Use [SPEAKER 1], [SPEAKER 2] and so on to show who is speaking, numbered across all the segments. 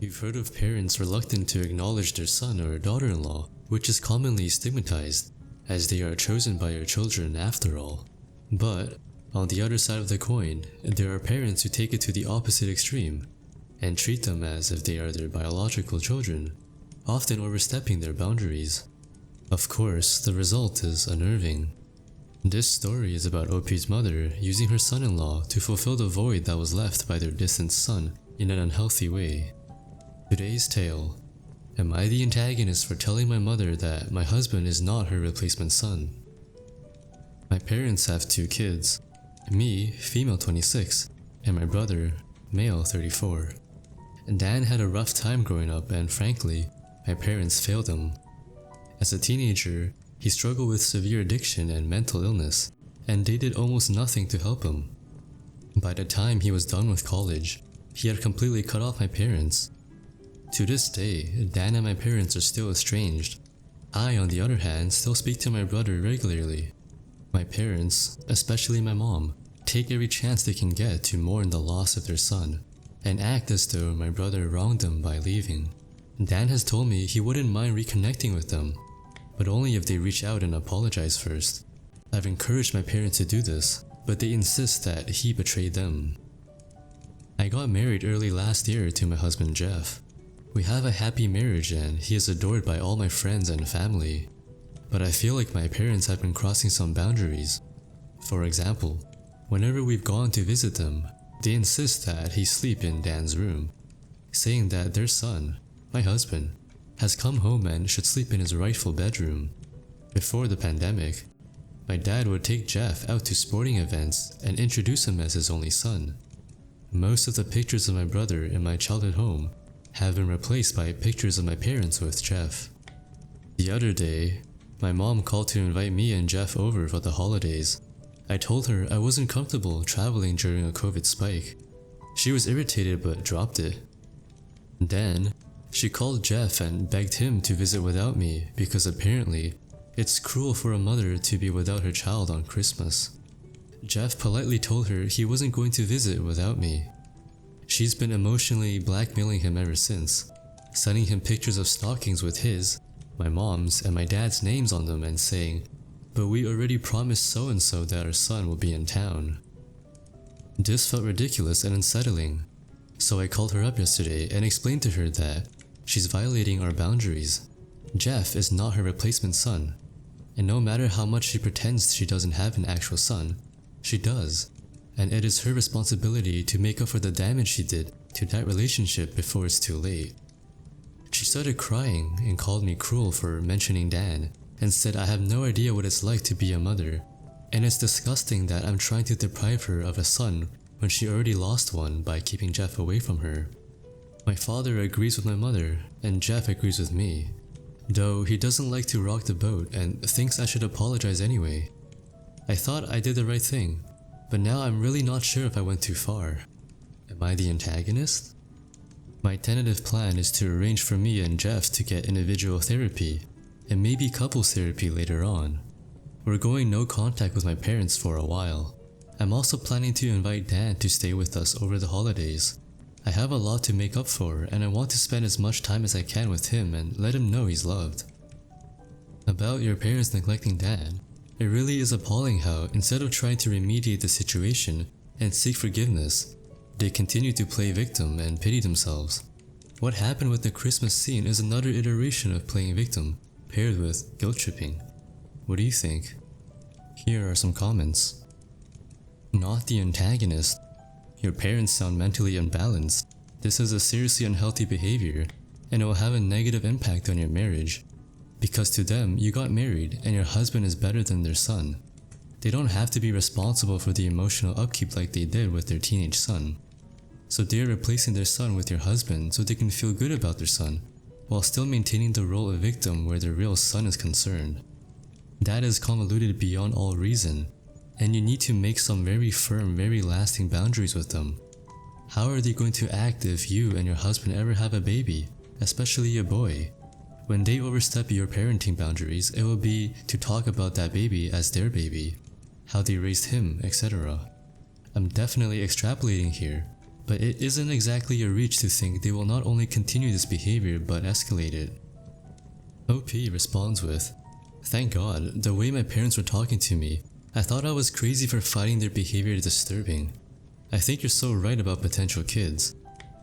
[SPEAKER 1] You've heard of parents reluctant to acknowledge their son or daughter-in-law, which is commonly stigmatized, as they are chosen by your children after all. But, on the other side of the coin, there are parents who take it to the opposite extreme, and treat them as if they are their biological children, often overstepping their boundaries. Of course, the result is unnerving. This story is about OP's mother using her son-in-law to fulfill the void that was left by their distant son in an unhealthy way. Today's tale. Am I the antagonist for telling my mother that my husband is not her replacement son? My parents have 2 kids, me, female 26, and my brother, male 34. Dan had a rough time growing up and frankly, my parents failed him. As a teenager, he struggled with severe addiction and mental illness, and they did almost nothing to help him. By the time he was done with college, he had completely cut off my parents. To this day, Dan and my parents are still estranged. I, on the other hand, still speak to my brother regularly. My parents, especially my mom, take every chance they can get to mourn the loss of their son, and act as though my brother wronged them by leaving. Dan has told me he wouldn't mind reconnecting with them, but only if they reach out and apologize first. I've encouraged my parents to do this, but they insist that he betrayed them. I got married early last year to my husband Jeff. We have a happy marriage and he is adored by all my friends and family. But I feel like my parents have been crossing some boundaries. For example, whenever we've gone to visit them, they insist that he sleep in Dan's room, saying that their son, my husband, has come home and should sleep in his rightful bedroom. Before the pandemic, my dad would take Jeff out to sporting events and introduce him as his only son. Most of the pictures of my brother in my childhood home have been replaced by pictures of my parents with Jeff. The other day, my mom called to invite me and Jeff over for the holidays. I told her I wasn't comfortable traveling during a COVID spike. She was irritated but dropped it. Then, she called Jeff and begged him to visit without me because apparently, it's cruel for a mother to be without her child on Christmas. Jeff politely told her he wasn't going to visit without me. She's been emotionally blackmailing him ever since, sending him pictures of stockings with his, my mom's, and my dad's names on them and saying, "But we already promised so-and-so that our son will be in town." This felt ridiculous and unsettling, so I called her up yesterday and explained to her that she's violating our boundaries. Jeff is not her replacement son, and no matter how much she pretends she doesn't have an actual son, she does. And it is her responsibility to make up for the damage she did to that relationship before it's too late. She started crying and called me cruel for mentioning Dan, and said I have no idea what it's like to be a mother, and it's disgusting that I'm trying to deprive her of a son when she already lost one by keeping Jeff away from her. My father agrees with my mother, and Jeff agrees with me, though he doesn't like to rock the boat and thinks I should apologize anyway. I thought I did the right thing, but now I'm really not sure if I went too far. Am I the antagonist? My tentative plan is to arrange for me and Jeff to get individual therapy, and maybe couples therapy later on. We're going no contact with my parents for a while. I'm also planning to invite Dan to stay with us over the holidays. I have a lot to make up for, and I want to spend as much time as I can with him and let him know he's loved. About your parents neglecting Dan, it really is appalling how, instead of trying to remediate the situation and seek forgiveness, they continue to play victim and pity themselves. What happened with the Christmas scene is another iteration of playing victim, paired with guilt tripping. What do you think? Here are some comments. Not the antagonist. Your parents sound mentally unbalanced. This is a seriously unhealthy behavior, and it will have a negative impact on your marriage. Because to them, you got married and your husband is better than their son. They don't have to be responsible for the emotional upkeep like they did with their teenage son. So they're replacing their son with your husband so they can feel good about their son, while still maintaining the role of victim where their real son is concerned. That is convoluted beyond all reason, and you need to make some very firm, very lasting boundaries with them. How are they going to act if you and your husband ever have a baby, especially a boy? When they overstep your parenting boundaries, it will be to talk about that baby as their baby, how they raised him, etc. I'm definitely extrapolating here, but it isn't exactly a reach to think they will not only continue this behavior but escalate it. OP responds with, "Thank God, the way my parents were talking to me, I thought I was crazy for finding their behavior disturbing. I think you're so right about potential kids.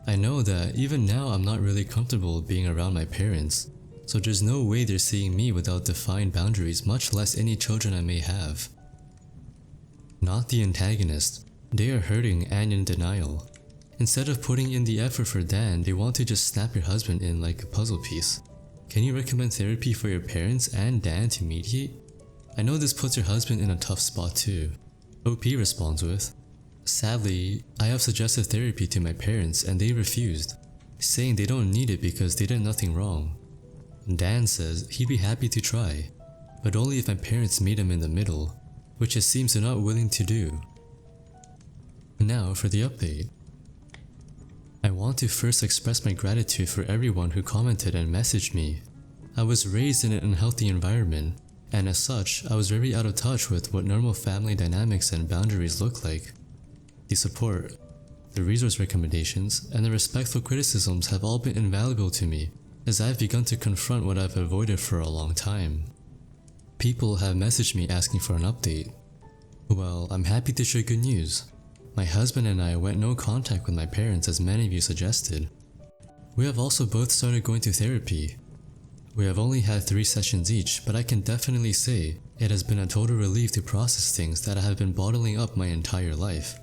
[SPEAKER 1] I know that even now I'm not really comfortable being around my parents, so there's no way they're seeing me without defined boundaries, much less any children I may have." Not the antagonist. They are hurting and in denial. Instead of putting in the effort for Dan, they want to just snap your husband in like a puzzle piece. Can you recommend therapy for your parents and Dan to mediate? I know this puts your husband in a tough spot too. OP responds with, "Sadly, I have suggested therapy to my parents and they refused, saying they don't need it because they did nothing wrong. Dan says he'd be happy to try, but only if my parents meet him in the middle, which it seems they're not willing to do." Now for the update. I want to first express my gratitude for everyone who commented and messaged me. I was raised in an unhealthy environment, and as such, I was very out of touch with what normal family dynamics and boundaries look like. The support, the resource recommendations, and the respectful criticisms have all been invaluable to me, as I've begun to confront what I've avoided for a long time. People have messaged me asking for an update. Well, I'm happy to share good news. My husband and I went no contact with my parents as many of you suggested. We have also both started going to therapy. We have only had 3 sessions each, but I can definitely say it has been a total relief to process things that I have been bottling up my entire life.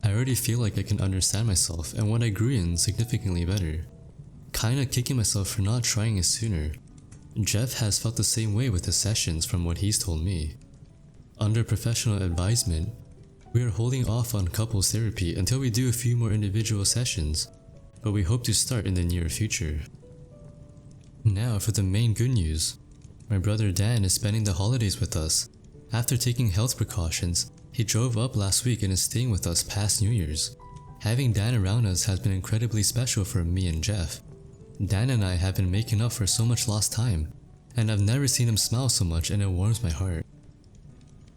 [SPEAKER 1] I already feel like I can understand myself and what I grew in significantly better. Kinda kicking myself for not trying it sooner. Jeff has felt the same way with his sessions from what he's told me. Under professional advisement, we are holding off on couples therapy until we do a few more individual sessions, but we hope to start in the near future. Now for the main good news. My brother Dan is spending the holidays with us. After taking health precautions, he drove up last week and is staying with us past New Year's. Having Dan around us has been incredibly special for me and Jeff. Dan and I have been making up for so much lost time, and I've never seen him smile so much, and it warms my heart.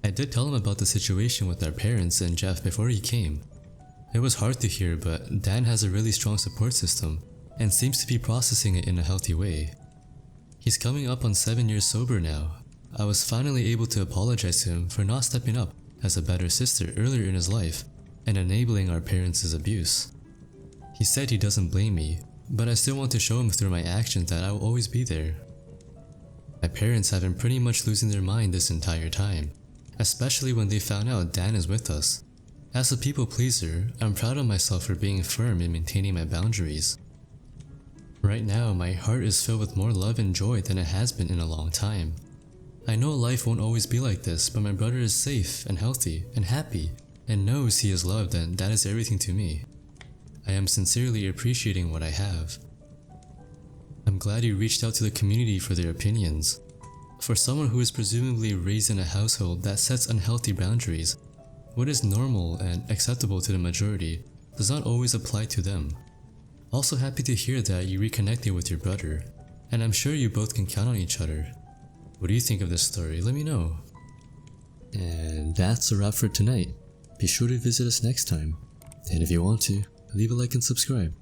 [SPEAKER 1] I did tell him about the situation with our parents and Jeff before he came. It was hard to hear, but Dan has a really strong support system and seems to be processing it in a healthy way. He's coming up on 7 years sober now. I was finally able to apologize to him for not stepping up as a better sister earlier in his life and enabling our parents' abuse. He said he doesn't blame me, but I still want to show him through my actions that I will always be there. My parents have been pretty much losing their mind this entire time, especially when they found out Dan is with us. As a people pleaser, I'm proud of myself for being firm in maintaining my boundaries. Right now, my heart is filled with more love and joy than it has been in a long time. I know life won't always be like this, but my brother is safe and healthy and happy and knows he is loved, and that is everything to me. I am sincerely appreciating what I have. I'm glad you reached out to the community for their opinions. For someone who is presumably raised in a household that sets unhealthy boundaries, what is normal and acceptable to the majority does not always apply to them. Also happy to hear that you reconnected with your brother, and I'm sure you both can count on each other. What do you think of this story? Let me know. And that's a wrap for tonight. Be sure to visit us next time, and if you want to, leave a like and subscribe.